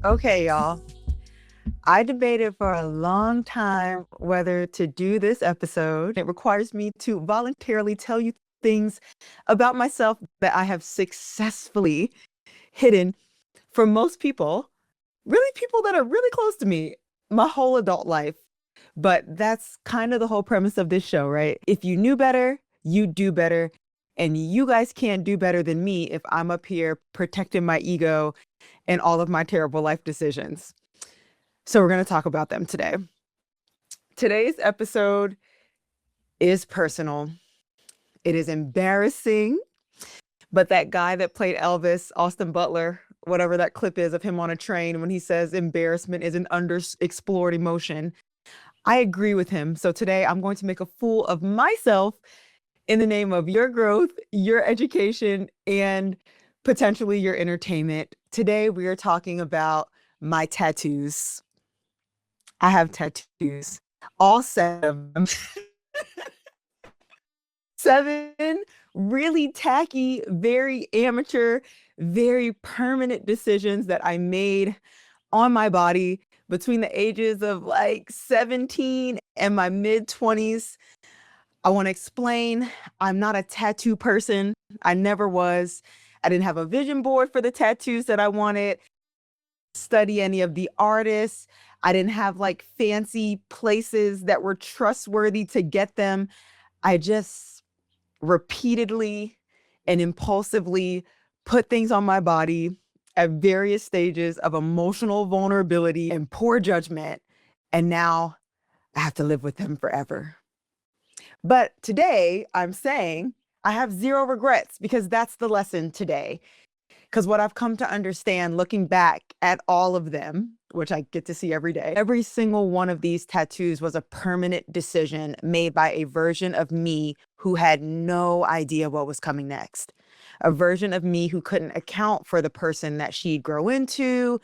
Okay, y'all. I debated for a long time whether to do this episode. It requires me to voluntarily tell you things about myself that I have successfully hidden from most people, really people that are really close to me, my whole adult life. But that's kind of the whole premise of this show, right? If you knew better, you'd do better. And you guys can't do better than me if I'm up here protecting my ego and all of my terrible life decisions. So we're going to talk about them today. Today's episode is personal. It is embarrassing, but that guy that played Elvis, Austin Butler, whatever that clip is of him on a train when he says embarrassment is an underexplored emotion, I agree with him. So today I'm going to make a fool of myself in the name of your growth, your education, and potentially your entertainment. Today we are talking about my tattoos. I have tattoos, all 7 of them. 7 really tacky, very amateur, very permanent decisions that I made on my body between the ages of like 17 and my mid-20s. I want to explain, I'm not a tattoo person. I never was. I didn't have a vision board for the tattoos that I wanted, study any of the artists. I didn't have like fancy places that were trustworthy to get them. I just repeatedly and impulsively put things on my body at various stages of emotional vulnerability and poor judgment. And now I have to live with them forever. But today I'm saying I have zero regrets because that's the lesson today. Because what I've come to understand looking back at all of them, which I get to see every day, every single one of these tattoos was a permanent decision made by a version of me who had no idea what was coming next. A version of me who couldn't account for the person that she'd grow into,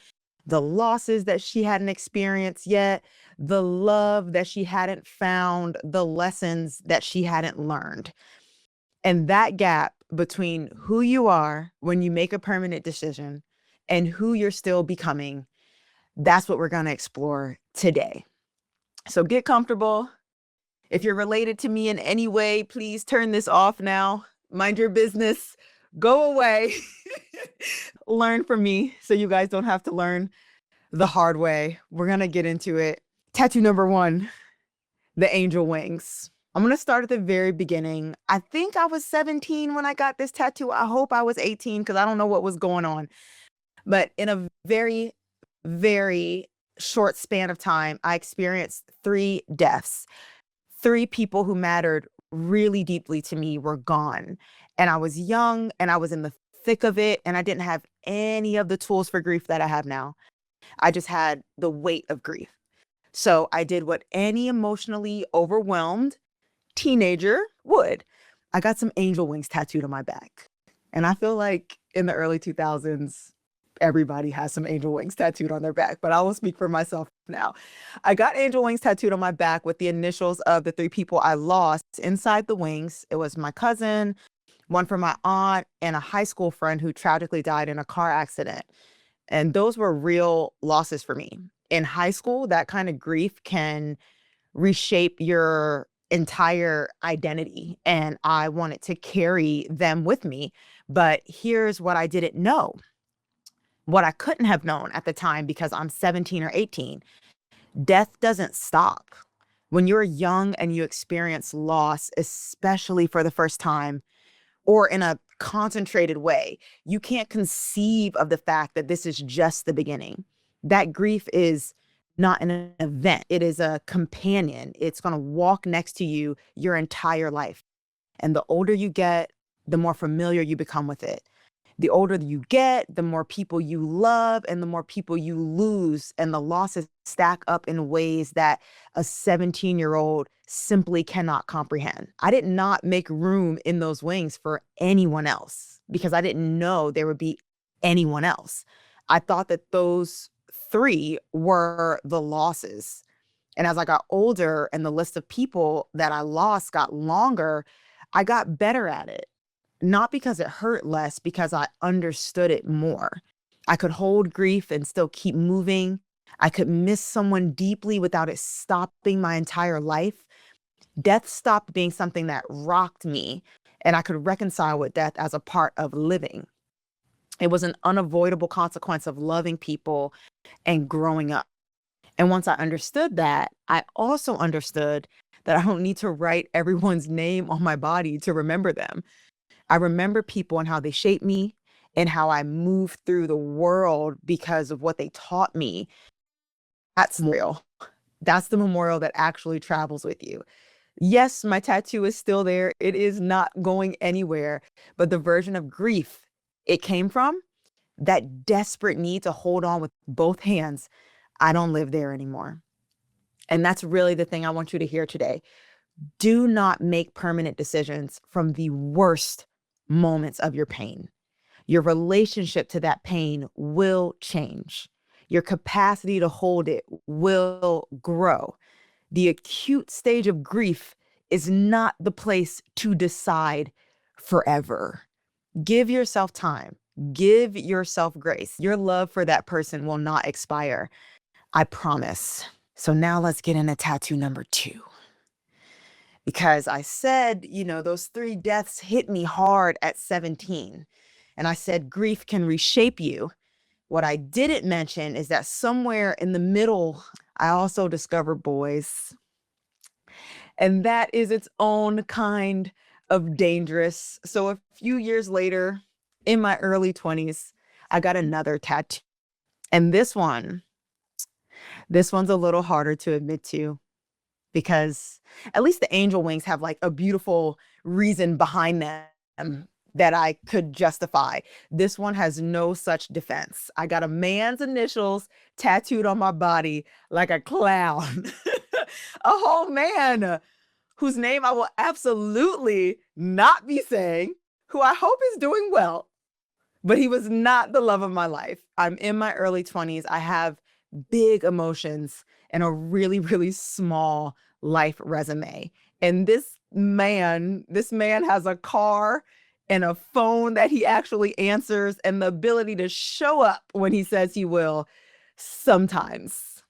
the losses that she hadn't experienced yet, the love that she hadn't found, the lessons that she hadn't learned. And that gap between who you are when you make a permanent decision and who you're still becoming, that's what we're going to explore today. So get comfortable. If you're related to me in any way, please turn this off now. Mind your business. Go away. Learn from me so you guys don't have to learn the hard way. We're going to get into it. Tattoo number 1, the angel wings. I'm going to start at the very beginning. I think I was 17 when I got this tattoo. I hope I was 18 because I don't know what was going on. But in a very, very short span of time, I experienced 3 deaths. 3 people who mattered really deeply to me were gone. And I was young and I was in the thick of it. And I didn't have any of the tools for grief that I have now. I just had the weight of grief. So I did what any emotionally overwhelmed teenager would. I got some angel wings tattooed on my back. And I feel like in the early 2000s, everybody has some angel wings tattooed on their back, but I will speak for myself now. I got angel wings tattooed on my back with the initials of the 3 people I lost inside the wings. It was my cousin, one from my aunt, and a high school friend who tragically died in a car accident. And those were real losses for me. In high school, that kind of grief can reshape your entire identity. And I wanted to carry them with me. But here's what I didn't know, what I couldn't have known at the time because I'm 17 or 18. Death doesn't stop. When you're young and you experience loss, especially for the first time or in a concentrated way, you can't conceive of the fact that this is just the beginning. That grief is not an event. It is a companion. It's going to walk next to you your entire life. And the older you get, the more familiar you become with it. The older you get, the more people you love and the more people you lose. And the losses stack up in ways that a 17-year-old simply cannot comprehend. I did not make room in those wings for anyone else because I didn't know there would be anyone else. I thought that those 3 were the losses. And as I got older and the list of people that I lost got longer, I got better at it. Not because it hurt less, because I understood it more. I could hold grief and still keep moving. I could miss someone deeply without it stopping my entire life. Death stopped being something that rocked me, and I could reconcile with death as a part of living. It was an unavoidable consequence of loving people and growing up. And once I understood that, I also understood that I don't need to write everyone's name on my body to remember them. I remember people and how they shaped me and how I moved through the world because of what they taught me. That's real. That's the memorial that actually travels with you. Yes, my tattoo is still there. It is not going anywhere. But the version of grief it came from, that desperate need to hold on with both hands, I don't live there anymore. And that's really the thing I want you to hear today. Do not make permanent decisions from the worst moments of your pain. Your relationship to that pain will change. Your capacity to hold it will grow. The acute stage of grief is not the place to decide forever. Give yourself time. Give yourself grace. Your love for that person will not expire. I promise. So now let's get into tattoo number 2. Because I said, those 3 deaths hit me hard at 17. And I said, grief can reshape you. What I didn't mention is that somewhere in the middle, I also discovered boys. And that is its own kind of dangerous. So a few years later, in my early 20s, I got another tattoo. And this one's a little harder to admit to, because at least the angel wings have like a beautiful reason behind them that I could justify. This one has no such defense. I got a man's initials tattooed on my body like a clown. A whole man whose name I will absolutely not be saying, who I hope is doing well, but he was not the love of my life. I'm in my early 20s. I have big emotions and a really, really small life resume. And this man has a car and a phone that he actually answers and the ability to show up when he says he will sometimes.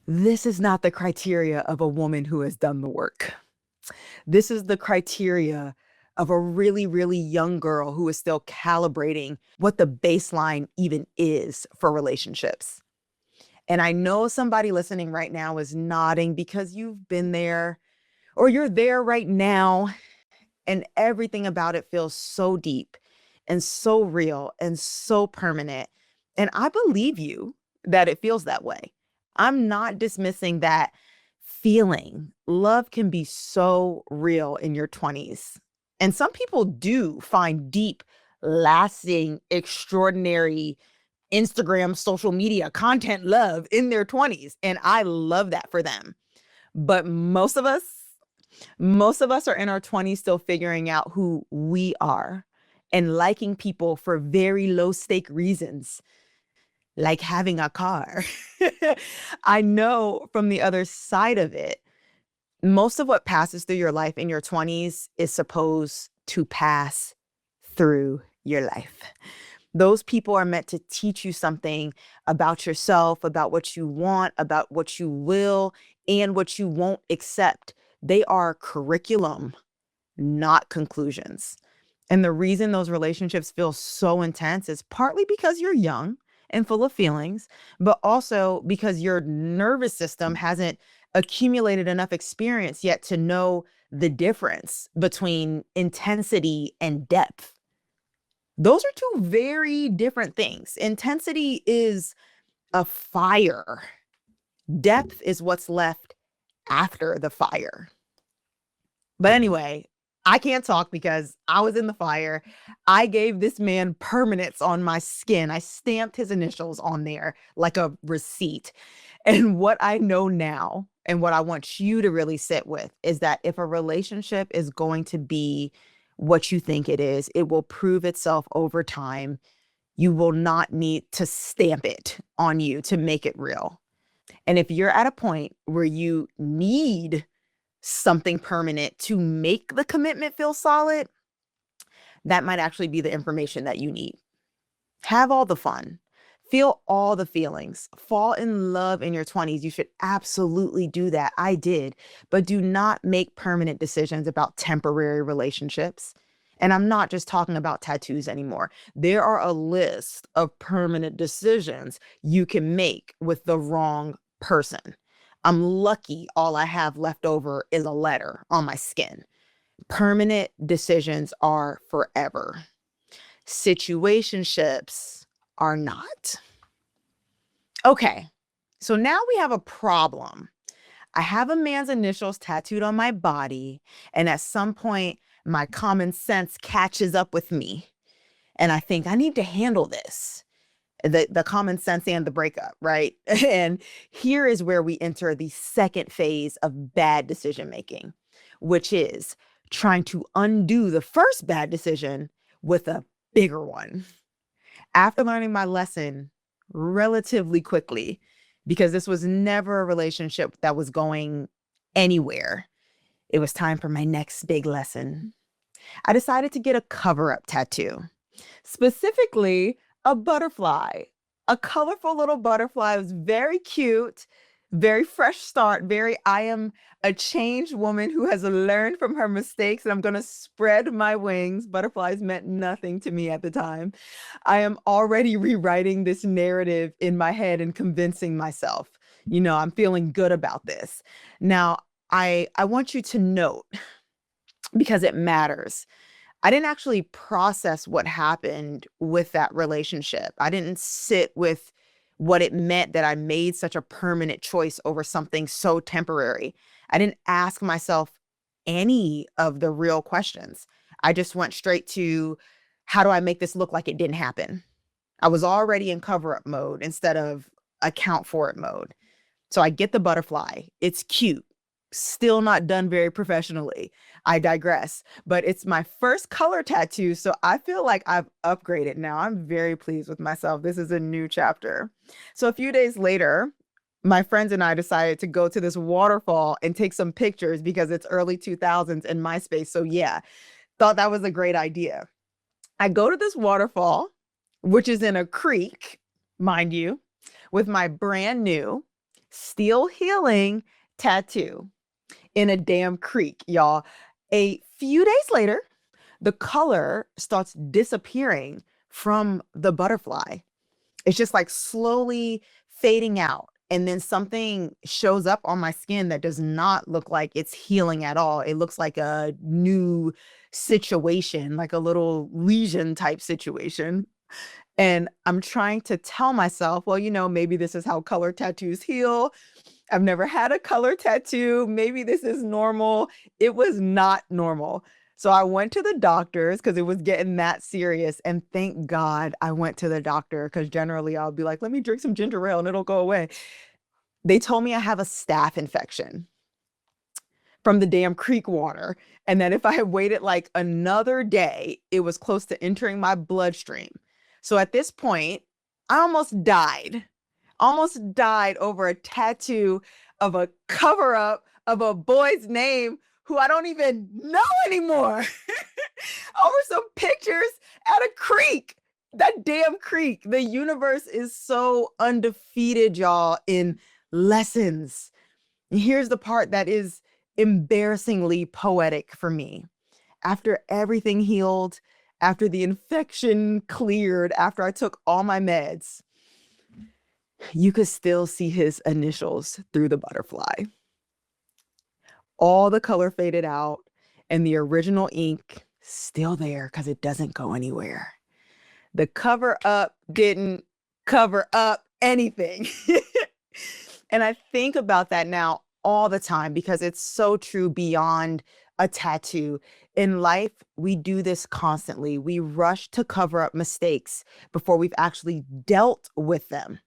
This is not the criteria of a woman who has done the work. This is the criteria of a really, really young girl who is still calibrating what the baseline even is for relationships. And I know somebody listening right now is nodding because you've been there or you're there right now, and everything about it feels so deep and so real and so permanent. And I believe you that it feels that way. I'm not dismissing that feeling. Love can be so real in your 20s. And some people do find deep, lasting, extraordinary Instagram, social media content love in their 20s. And I love that for them. But most of us are in our 20s still figuring out who we are and liking people for very low stake reasons, like having a car. I know from the other side of it, most of what passes through your life in your 20s is supposed to pass through your life. Those people are meant to teach you something about yourself, about what you want, about what you will, and what you won't accept. They are curriculum, not conclusions. And the reason those relationships feel so intense is partly because you're young and full of feelings, but also because your nervous system hasn't accumulated enough experience yet to know the difference between intensity and depth. Those are two very different things. Intensity is a fire. Depth is what's left after the fire. But anyway, I can't talk because I was in the fire. I gave this man permanence on my skin. I stamped his initials on there like a receipt. And what I know now, and what I want you to really sit with, is that if a relationship is going to be what you think it is, it will prove itself over time. You will not need to stamp it on you to make it real. And if you're at a point where you need something permanent to make the commitment feel solid, that might actually be the information that you need. Have all the fun. Feel all the feelings. Fall in love in your 20s. You should absolutely do that. I did. But do not make permanent decisions about temporary relationships. And I'm not just talking about tattoos anymore. There are a list of permanent decisions you can make with the wrong person. I'm lucky all I have left over is a letter on my skin. Permanent decisions are forever. Situationships are not. Okay, so now we have a problem. I have a man's initials tattooed on my body, and at some point, my common sense catches up with me, and I think I need to handle this. The common sense and the breakup, right? And here is where we enter the second phase of bad decision making, which is trying to undo the first bad decision with a bigger one. After learning my lesson relatively quickly, because this was never a relationship that was going anywhere, it was time for my next big lesson. I decided to get a cover-up tattoo, specifically a butterfly. A colorful little butterfly. It was very cute, very fresh start, very I am a changed woman who has learned from her mistakes and I'm going to spread my wings. Butterflies meant nothing to me at the time. I am already rewriting this narrative in my head and convincing myself, I'm feeling good about this. Now, I want you to note, because it matters, I didn't actually process what happened with that relationship. I didn't sit with what it meant that I made such a permanent choice over something so temporary. I didn't ask myself any of the real questions. I just went straight to, how do I make this look like it didn't happen? I was already in cover-up mode instead of account for it mode. So I get the butterfly. It's cute. Still not done very professionally. I digress. But it's my first color tattoo, so I feel like I've upgraded now. I'm very pleased with myself. This is a new chapter. So a few days later, my friends and I decided to go to this waterfall and take some pictures because it's early 2000s and MySpace. So yeah, thought that was a great idea. I go to this waterfall, which is in a creek, mind you, with my brand new Steel Healing tattoo in a damn creek, y'all. A few days later, the color starts disappearing from the butterfly. It's just like slowly fading out. And then something shows up on my skin that does not look like it's healing at all. It looks like a new situation, like a little lesion type situation. And I'm trying to tell myself, well, maybe this is how color tattoos heal. I've never had a color tattoo. Maybe this is normal. It was not normal. So I went to the doctors because it was getting that serious. And thank God I went to the doctor, because generally I'll be like, let me drink some ginger ale and it'll go away. They told me I have a staph infection from the damn creek water. And that if I had waited like another day, it was close to entering my bloodstream. So at this point, I almost died over a tattoo of a cover up of a boy's name who I don't even know anymore over some pictures at a creek. That damn creek. The universe is so undefeated, y'all, in lessons. And here's the part that is embarrassingly poetic for me. After everything healed, after the infection cleared, after I took all my meds, you could still see his initials through the butterfly. All the color faded out and the original ink still there because it doesn't go anywhere. The cover up didn't cover up anything. And I think about that now all the time because it's so true beyond a tattoo. In life, we do this constantly. We rush to cover up mistakes before we've actually dealt with them.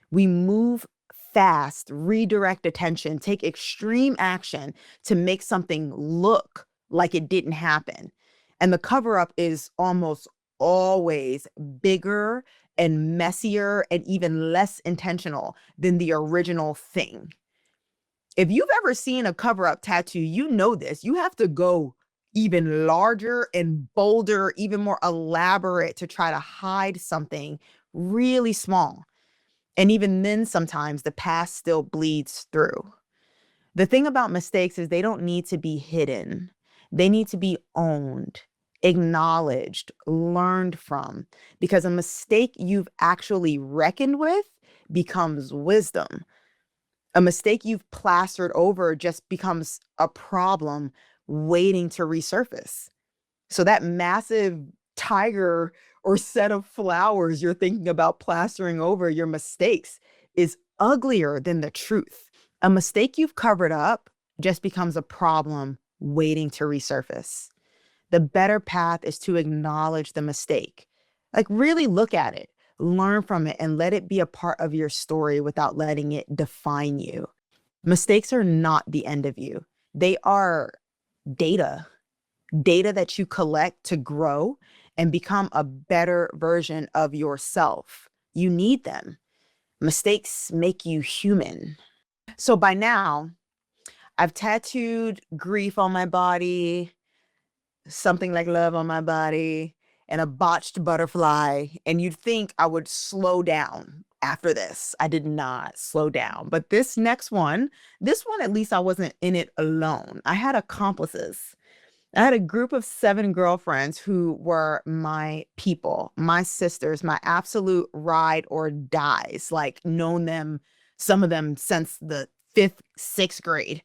We move fast, redirect attention, take extreme action to make something look like it didn't happen. And the cover up is almost always bigger and messier and even less intentional than the original thing. If you've ever seen a cover up tattoo, you know this. You have to go even larger and bolder, even more elaborate to try to hide something really small. And even then, sometimes the past still bleeds through. The thing about mistakes is they don't need to be hidden. They need to be owned, acknowledged, learned from, because a mistake you've actually reckoned with becomes wisdom. A mistake you've plastered over just becomes a problem waiting to resurface. So that massive tiger or set of flowers you're thinking about plastering over your mistakes is uglier than the truth. A mistake you've covered up just becomes a problem waiting to resurface. The better path is to acknowledge the mistake. Like, really look at it, learn from it, and let it be a part of your story without letting it define you. Mistakes are not the end of you. They are data, data that you collect to grow and become a better version of yourself. You need them. Mistakes make you human. So by now, I've tattooed grief on my body, something like love on my body, and a botched butterfly. And you'd think I would slow down after this. I did not slow down. But this one, at least I wasn't in it alone. I had accomplices. I had a group of 7 girlfriends who were my people, my sisters, my absolute ride or dies, like known them, some of them since the 5th, 6th grade.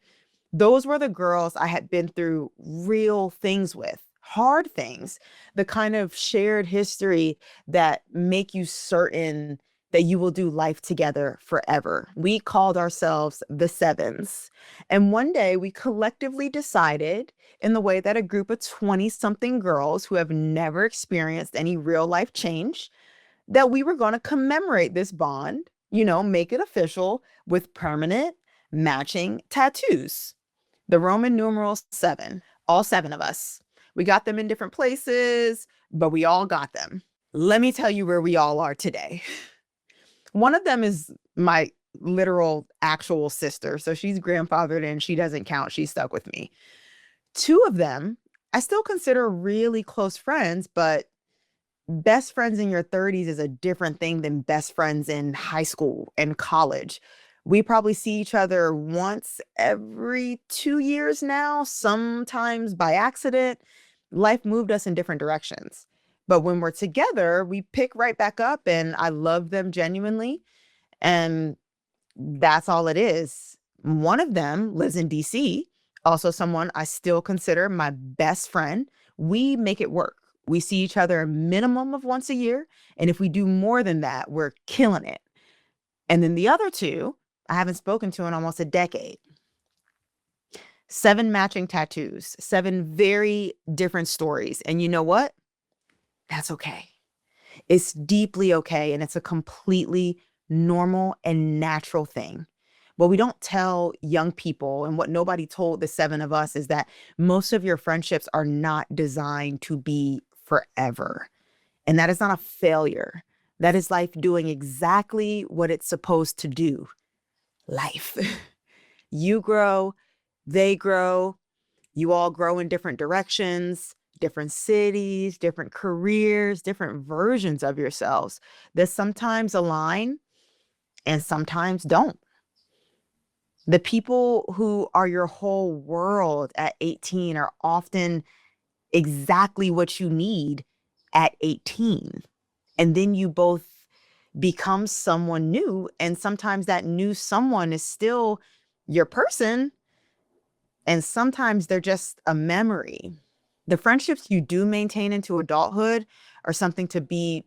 Those were the girls I had been through real things with, hard things, the kind of shared history that make you certain that you will do life together forever. We called ourselves the Sevens. And one day we collectively decided, in the way that a group of 20-something girls who have never experienced any real life change, that we were going to commemorate this bond, make it official with permanent matching tattoos. The Roman numeral 7, all 7 of us. We got them in different places, but we all got them. Let me tell you where we all are today. One of them is my literal actual sister. So she's grandfathered in. She doesn't count. She's stuck with me. 2 of them, I still consider really close friends, but best friends in your 30s is a different thing than best friends in high school and college. We probably see each other once every 2 years now, sometimes by accident. Life moved us in different directions. But when we're together, we pick right back up, and I love them genuinely. And that's all it is. One of them lives in DC, also someone I still consider my best friend. We make it work. We see each other a minimum of once a year. And if we do more than that, we're killing it. And then the other 2, I haven't spoken to in almost a decade. 7 matching tattoos, 7 very different stories. And you know what? That's okay. It's deeply okay. And it's a completely normal and natural thing. What we don't tell young people, and what nobody told the 7 of us, is that most of your friendships are not designed to be forever. And that is not a failure. That is life doing exactly what it's supposed to do. Life. You grow, they grow, you all grow in different directions, different cities, different careers, different versions of yourselves that sometimes align and sometimes don't. The people who are your whole world at 18 are often exactly what you need at 18. And then you both become someone new. And sometimes that new someone is still your person. And sometimes they're just a memory. The friendships you do maintain into adulthood are something to be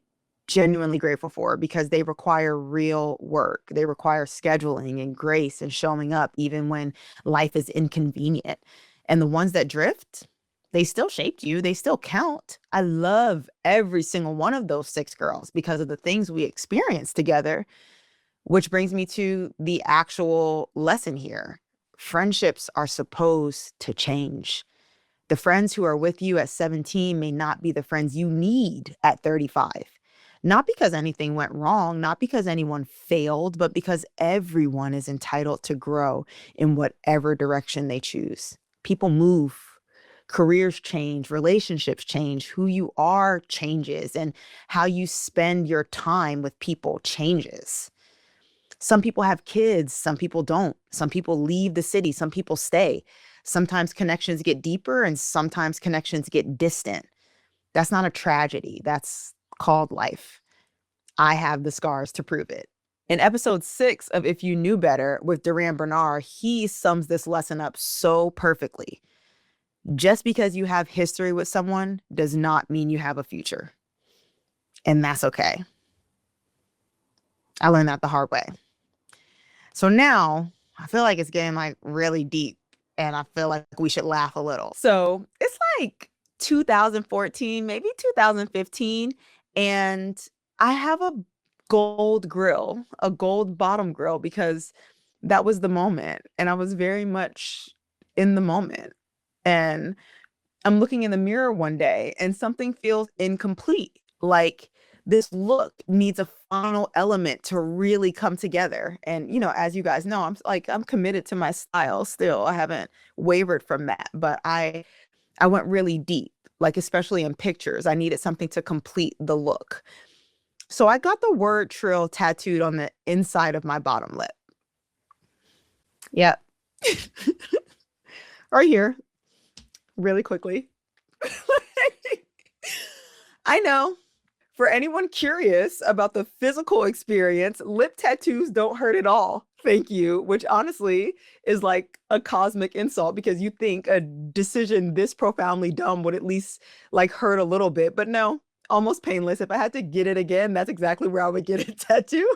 genuinely grateful for, because they require real work. They require scheduling and grace and showing up even when life is inconvenient. And the ones that drift, they still shaped you. They still count. I love every single one of those 6 girls because of the things we experienced together, which brings me to the actual lesson here. Friendships are supposed to change. The friends who are with you at 17 may not be the friends you need at 35. Not because anything went wrong, not because anyone failed, but because everyone is entitled to grow in whatever direction they choose. People move, Careers change, relationships change, who you are changes, and how you spend your time with people changes. Some people have kids, some people don't. Some people leave the city, some people stay. Sometimes connections get deeper and sometimes connections get distant. That's not a tragedy. That's called life. I have the scars to prove it. In episode 6 of If You Knew Better with Duran Bernard, he sums this lesson up so perfectly. Just because you have history with someone does not mean you have a future. And that's okay. I learned that the hard way. So now I feel like it's getting like really deep and I feel like we should laugh a little. So it's like 2014, maybe 2015. And I have a gold grill, a gold bottom grill, because that was the moment. And I was very much in the moment. And I'm looking in the mirror one day and something feels incomplete. Like this look needs a final element to really come together. And, as you guys know, I'm committed to my style still. I haven't wavered from that, but I went really deep, like especially in pictures. I needed something to complete the look. So I got the word trill tattooed on the inside of my bottom lip. Yep. Right here. Really quickly. I know. For anyone curious about the physical experience, lip tattoos don't hurt at all. Thank you. Which honestly is like a cosmic insult because you think a decision this profoundly dumb would at least like hurt a little bit. But no, almost painless. If I had to get it again, that's exactly where I would get a tattoo.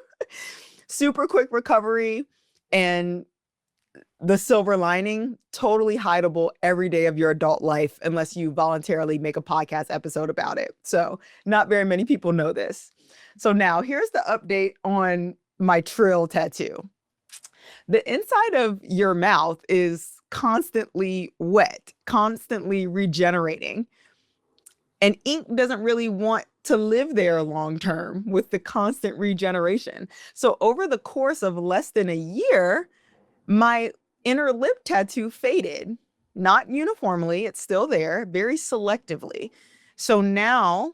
Super quick recovery. And the silver lining, totally hideable every day of your adult life unless you voluntarily make a podcast episode about it. So not very many people know this. So now here's the update on my trill tattoo. The inside of your mouth is constantly wet, constantly regenerating. And ink doesn't really want to live there long term with the constant regeneration. So over the course of less than a year, my inner lip tattoo faded, not uniformly. It's still there, very selectively. So now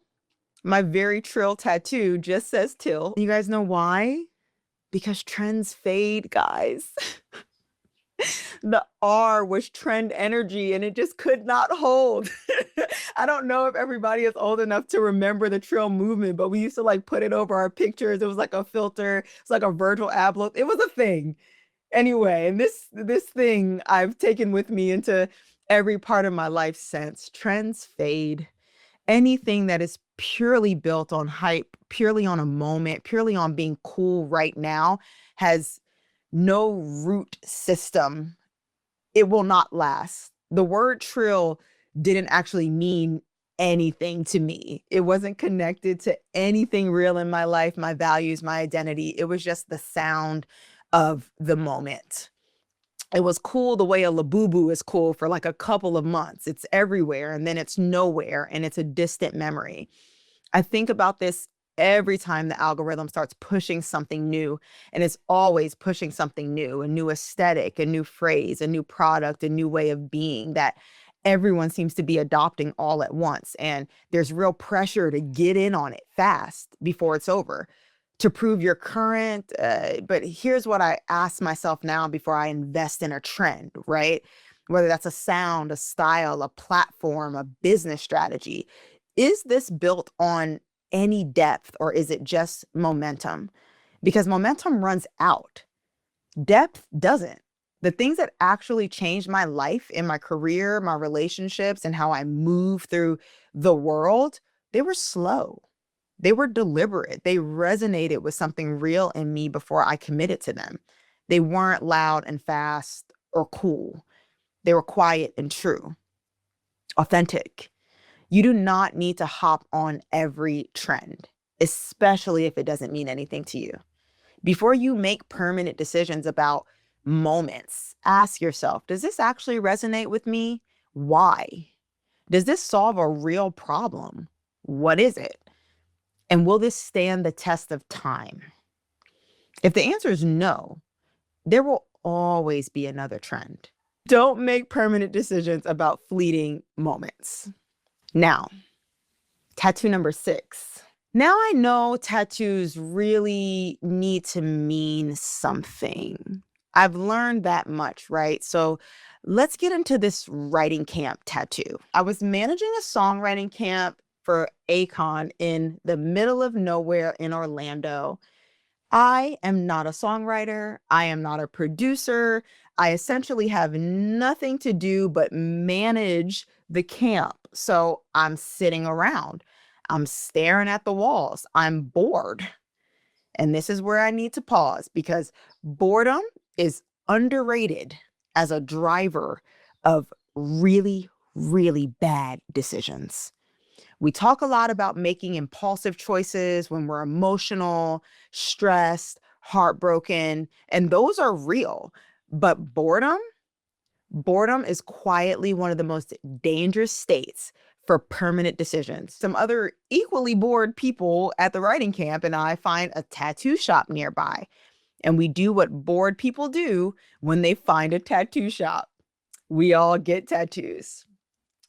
my very trill tattoo just says till. You guys know why? Because trends fade, guys. The R was trend energy and it just could not hold. I don't know if everybody is old enough to remember the trill movement, but we used to like put it over our pictures. It was like a filter. It's like a Virgil abloh. It was a thing. Anyway, and this thing I've taken with me into every part of my life since. Trends fade. Anything that is purely built on hype, purely on a moment, purely on being cool right now has no root system. It will not last. The word trill didn't actually mean anything to me. It wasn't connected to anything real in my life, my values, my identity. It was just the sound of the moment. It was cool the way a labubu is cool for like a couple of months. It's everywhere and then it's nowhere and it's a distant memory. I think about this every time the algorithm starts pushing something new, and it's always pushing something new, a new aesthetic, a new phrase, a new product, a new way of being that everyone seems to be adopting all at once. And there's real pressure to get in on it fast before it's over, to prove you're current. But here's what I ask myself now before I invest in a trend, right? Whether that's a sound, a style, a platform, a business strategy. Is this built on any depth or is it just momentum? Because momentum runs out. Depth doesn't. The things that actually changed my life in my career, my relationships, and how I move through the world, they were slow. They were deliberate. They resonated with something real in me before I committed to them. They weren't loud and fast or cool. They were quiet and true, authentic. You do not need to hop on every trend, especially if it doesn't mean anything to you. Before you make permanent decisions about moments, ask yourself, does this actually resonate with me? Why? Does this solve a real problem? What is it? And will this stand the test of time? If the answer is no, there will always be another trend. Don't make permanent decisions about fleeting moments. Now, tattoo number 6. Now I know tattoos really need to mean something. I've learned that much, right? So let's get into this writing camp tattoo. I was managing a songwriting camp for Akon in the middle of nowhere in Orlando. I am not a songwriter. I am not a producer. I essentially have nothing to do but manage the camp. So I'm sitting around. I'm staring at the walls. I'm bored. And this is where I need to pause because boredom is underrated as a driver of really, really bad decisions. We talk a lot about making impulsive choices when we're emotional, stressed, heartbroken, and those are real. But boredom is quietly one of the most dangerous states for permanent decisions. Some other equally bored people at the writing camp and I find a tattoo shop nearby. And we do what bored people do when they find a tattoo shop. We all get tattoos.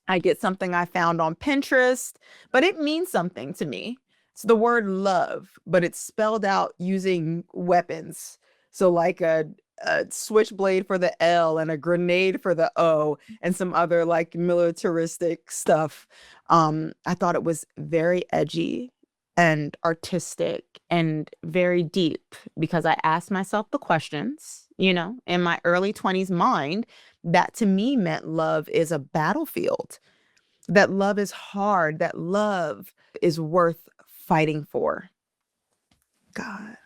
I get something I found on Pinterest, but it means something to me. It's the word love, but it's spelled out using weapons. So like a switchblade for the L and a grenade for the O and some other like militaristic stuff. I thought it was very edgy and artistic and very deep because I asked myself the questions, in my early 20s mind, that to me meant love is a battlefield, that love is hard, that love is worth fighting for. God.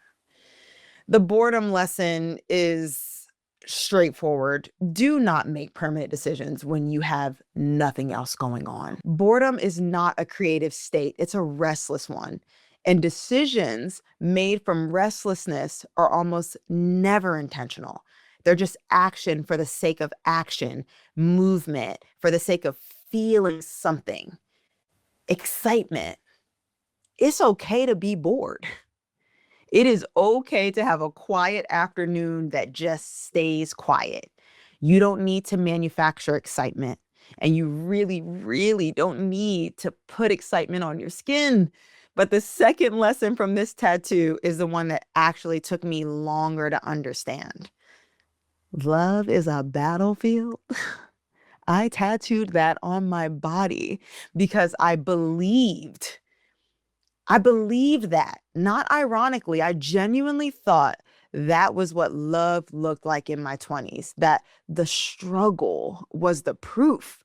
The boredom lesson is straightforward. Do not make permanent decisions when you have nothing else going on. Boredom is not a creative state, it's a restless one. And decisions made from restlessness are almost never intentional. They're just action for the sake of action, movement, for the sake of feeling something, excitement. It's okay to be bored. It is okay to have a quiet afternoon that just stays quiet. You don't need to manufacture excitement. And you really, really don't need to put excitement on your skin. But the second lesson from this tattoo is the one that actually took me longer to understand. Love is a battlefield. I tattooed that on my body because I believed that. Not ironically, I genuinely thought that was what love looked like in my 20s, that the struggle was the proof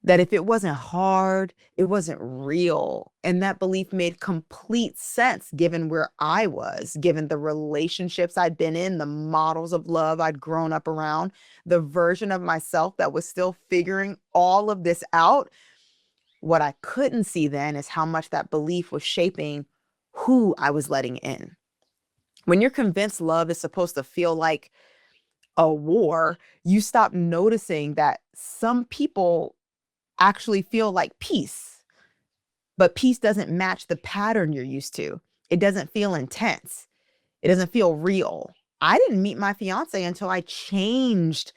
that if it wasn't hard, it wasn't real. And that belief made complete sense given where I was, given the relationships I'd been in, the models of love I'd grown up around, the version of myself that was still figuring all of this out. What I couldn't see then is how much that belief was shaping who I was letting in. When you're convinced love is supposed to feel like a war, you stop noticing that some people actually feel like peace, but peace doesn't match the pattern you're used to. It doesn't feel intense. It doesn't feel real. I didn't meet my fiance until I changed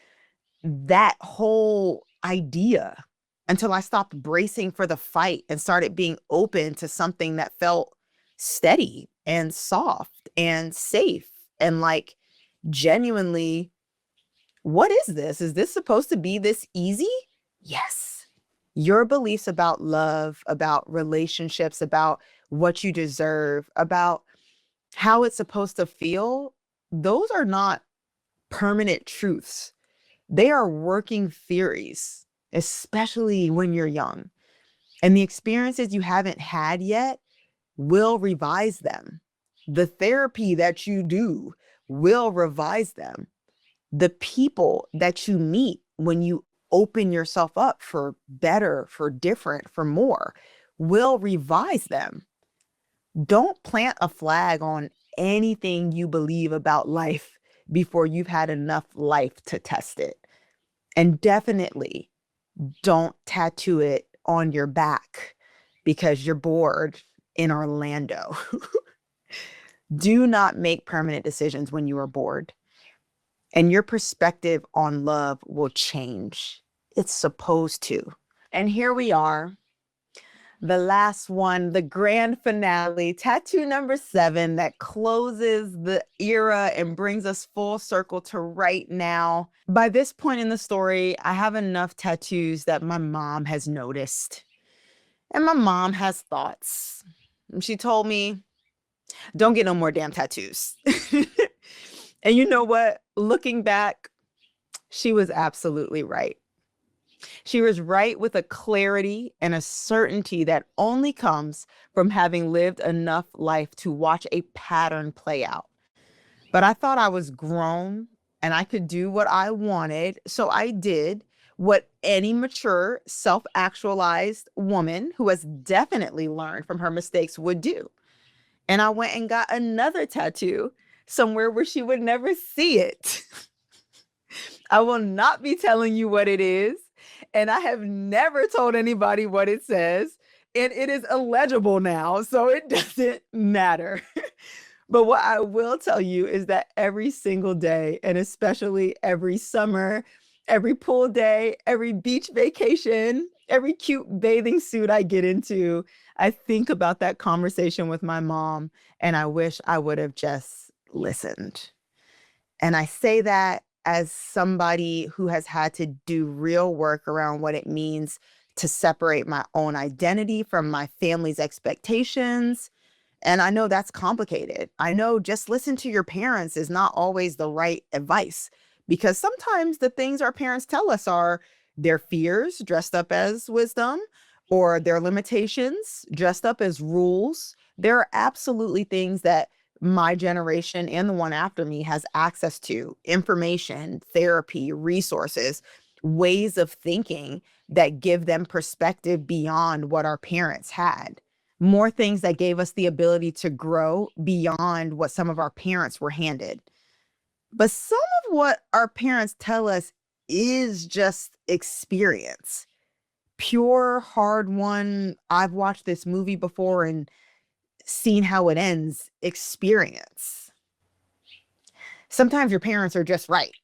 that whole idea, until I stopped bracing for the fight and started being open to something that felt steady and soft and safe and like genuinely, what is this? Is this supposed to be this easy? Yes. Your beliefs about love, about relationships, about what you deserve, about how it's supposed to feel, those are not permanent truths. They are working theories, especially when you're young. And the experiences you haven't had yet will revise them. The therapy that you do will revise them. The people that you meet when you open yourself up for better, for different, for more, will revise them. Don't plant a flag on anything you believe about life before you've had enough life to test it. And definitely don't tattoo it on your back because you're bored in Orlando. Do not make permanent decisions when you are bored. and your perspective on love will change. It's supposed to. And here we are, the last one, the grand finale, tattoo number 7 that closes the era and brings us full circle to right now. By this point in the story, I have enough tattoos that my mom has noticed. And my mom has thoughts. And she told me, don't get no more damn tattoos. And you know what? Looking back, she was absolutely right. She was right with a clarity and a certainty that only comes from having lived enough life to watch a pattern play out. But I thought I was grown and I could do what I wanted. So I did what any mature, self actualized woman who has definitely learned from her mistakes would do. And I went and got another tattoo somewhere where she would never see it. I will not be telling you what it is. And I have never told anybody what it says. And it is illegible now, so it doesn't matter. But what I will tell you is that every single day, and especially every summer, every pool day, every beach vacation, every cute bathing suit I get into, I think about that conversation with my mom, and I wish I would have just listened. And I say that as somebody who has had to do real work around what it means to separate my own identity from my family's expectations. And I know that's complicated. I know just listen to your parents is not always the right advice, because sometimes the things our parents tell us are their fears dressed up as wisdom, or their limitations dressed up as rules. There are absolutely things that my generation and the one after me has access to: information, therapy, resources, ways of thinking that give them perspective beyond what our parents had. More things that gave us the ability to grow beyond what some of our parents were handed. But some of what our parents tell us is just experience. Pure, hard won, I've watched this movie before and seen how it ends experience. Sometimes your parents are just right.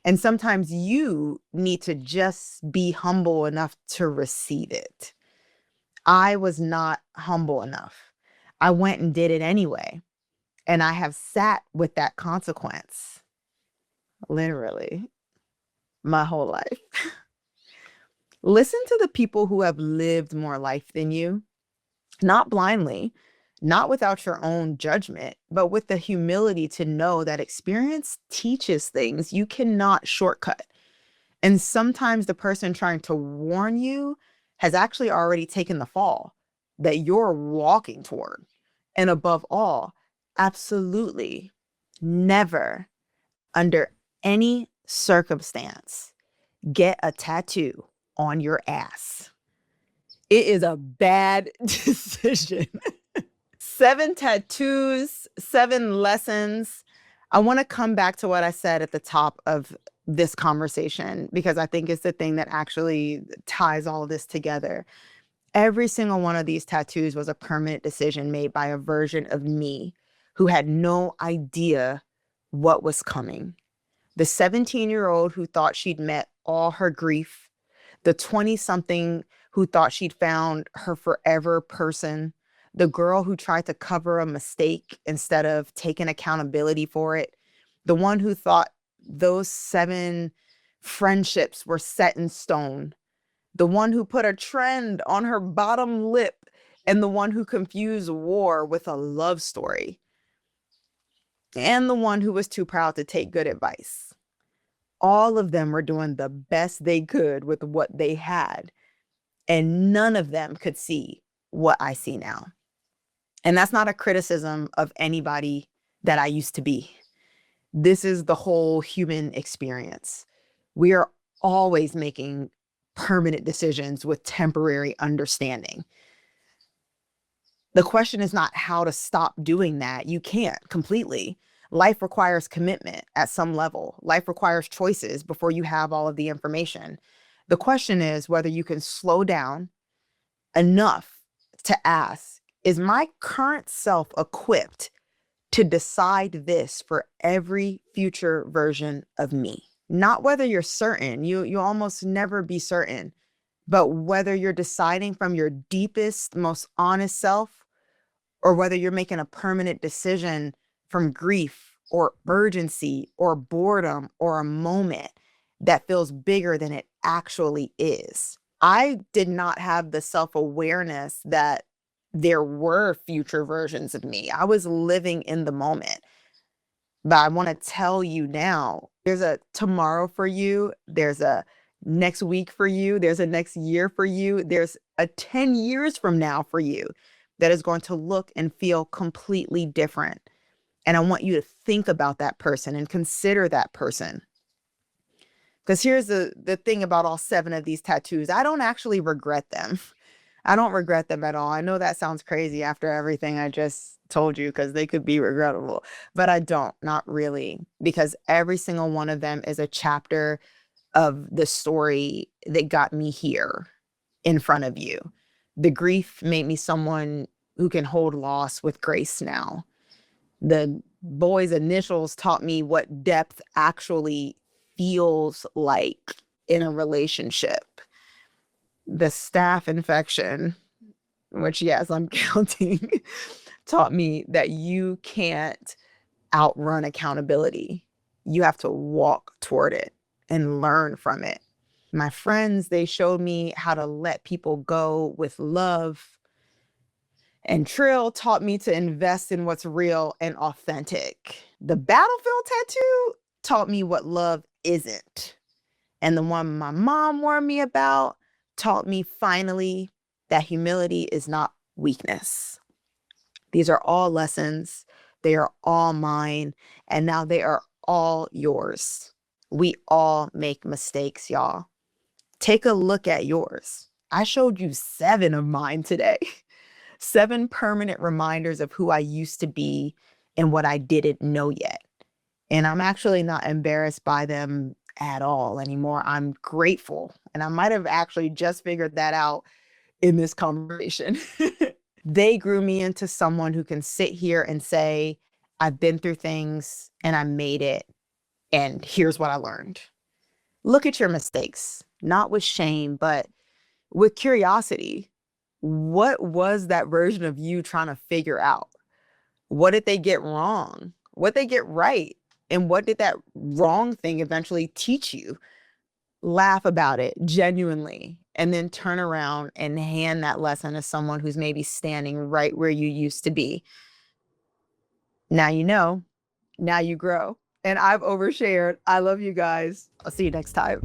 And sometimes you need to just be humble enough to receive it. I was not humble enough. I went and did it anyway. And I have sat with that consequence, literally, my whole life. Listen to the people who have lived more life than you, not blindly, not without your own judgment, but with the humility to know that experience teaches things you cannot shortcut. And sometimes the person trying to warn you has actually already taken the fall that you're walking toward. And above all, absolutely never, under any circumstance, get a tattoo on your ass. It is a bad decision. 7 tattoos, 7 lessons. I want to come back to what I said at the top of this conversation, because I think it's the thing that actually ties all of this together. Every single one of these tattoos was a permanent decision made by a version of me who had no idea what was coming. The 17-year-old who thought she'd met all her grief, the 20-something who thought she'd found her forever person, the girl who tried to cover a mistake instead of taking accountability for it, the one who thought those 7 friendships were set in stone, the one who put a trend on her bottom lip, and the one who confused war with a love story, and the one who was too proud to take good advice. All of them were doing the best they could with what they had, and none of them could see what I see now. And that's not a criticism of anybody that I used to be. This is the whole human experience. We are always making permanent decisions with temporary understanding. The question is not how to stop doing that. You can't completely. Life requires commitment at some level. Life requires choices before you have all of the information. The question is whether you can slow down enough to ask, is my current self equipped to decide this for every future version of me. Not whether you're certain, you almost never be certain, but whether you're deciding from your deepest, most honest self, or whether you're making a permanent decision from grief or urgency or boredom or a moment that feels bigger than it actually is. I did not have the self-awareness that there were future versions of me. I was living in the moment. But I want to tell you now, there's a tomorrow for you. There's a next week for you. There's a next year for you. There's a 10 years from now for you that is going to look and feel completely different. And I want you to think about that person and consider that person. Because here's the thing about all 7 of these tattoos. I don't actually regret them. I don't regret them at all. I know that sounds crazy after everything I just told you, because they could be regrettable, but I don't, not really, because every single one of them is a chapter of the story that got me here in front of you. The grief made me someone who can hold loss with grace now. The boy's initials taught me what depth actually feels like in a relationship. The staph infection, which, yes, I'm counting, taught me that you can't outrun accountability. You have to walk toward it and learn from it. My friends, they showed me how to let people go with love. And Trill taught me to invest in what's real and authentic. The battlefield tattoo taught me what love isn't. And the one my mom warned me about taught me finally that humility is not weakness. These are all lessons. They are all mine. And now they are all yours. We all make mistakes, y'all. Take a look at yours. I showed you 7 of mine today. 7 permanent reminders of who I used to be and what I didn't know yet. And I'm actually not embarrassed by them at all anymore. I'm grateful. And I might have actually just figured that out in this conversation. They grew me into someone who can sit here and say, I've been through things and I made it. And here's what I learned. Look at your mistakes, not with shame, but with curiosity. What was that version of you trying to figure out? What did they get wrong? What did they get right? And what did that wrong thing eventually teach you? Laugh about it genuinely, and then turn around and hand that lesson to someone who's maybe standing right where you used to be. Now you know, now you grow. And I've overshared. I love you guys. I'll see you next time.